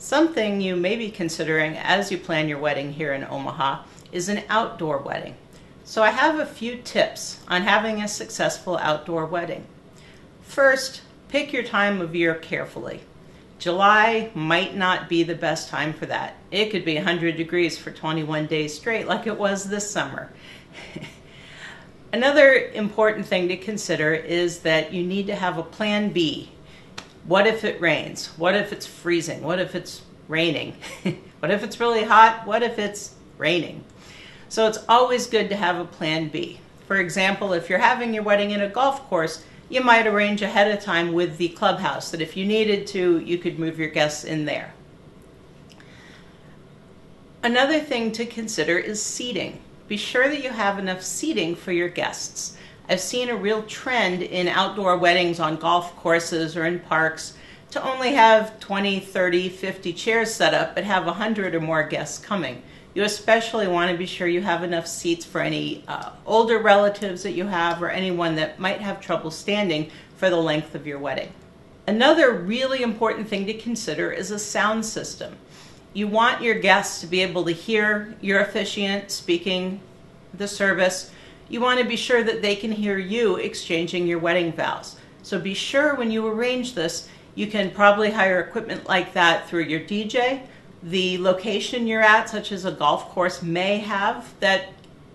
Something you may be considering as you plan your wedding here in Omaha is an outdoor wedding. So I have a few tips on having a successful outdoor wedding. First, pick your time of year carefully. July might not be the best time for that. It could be 100 degrees for 21 days straight like it was this summer. Another important thing to consider is that you need to have a plan B. What if it rains? What if it's freezing? What if it's raining? What if it's really hot? What if it's raining? So it's always good to have a plan B. For example, if you're having your wedding in a golf course, you might arrange ahead of time with the clubhouse that if you needed to, you could move your guests in there. Another thing to consider is seating. Be sure that you have enough seating for your guests. I've seen a real trend in outdoor weddings on golf courses or in parks to only have 20, 30, 50 chairs set up, but have 100 or more guests coming. You especially want to be sure you have enough seats for any older relatives that you have or anyone that might have trouble standing for the length of your wedding. Another really important thing to consider is a sound system. You want your guests to be able to hear your officiant speaking the service. You want to be sure that they can hear you exchanging your wedding vows. So be sure when you arrange this, you can probably hire equipment like that through your DJ. The location you're at, such as a golf course, may have that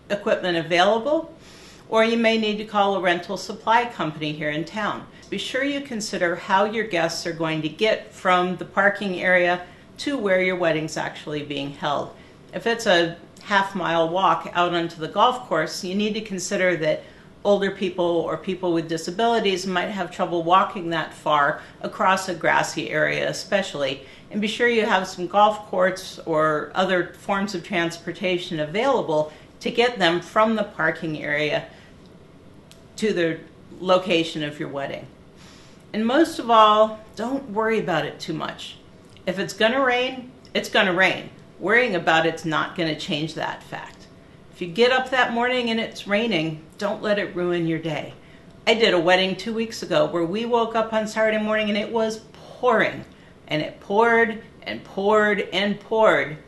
equipment available, or you may need to call a rental supply company here in town. Be sure you consider how your guests are going to get from the parking area to where your wedding's actually being held. If it's a half-mile walk out onto the golf course, you need to consider that older people or people with disabilities might have trouble walking that far across a grassy area especially. And be sure you have some golf courts or other forms of transportation available to get them from the parking area to the location of your wedding. And most of all, don't worry about it too much. If it's going to rain, it's going to rain. Worrying about it's not going to change that fact. If you get up that morning and it's raining, don't let it ruin your day. I did a wedding 2 weeks ago where we woke up on Saturday morning and it was pouring. And it poured and poured and poured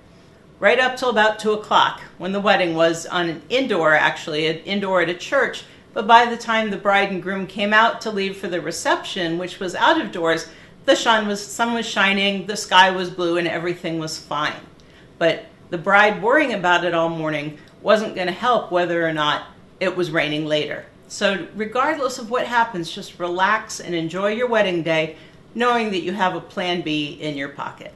right up till about 2 o'clock when the wedding was on an indoor at a church. But by the time the bride and groom came out to leave for the reception, which was out of doors, the sun was shining, the sky was blue, and everything was fine. But the bride worrying about it all morning wasn't going to help whether or not it was raining later. So regardless of what happens, just relax and enjoy your wedding day, knowing that you have a plan B in your pocket.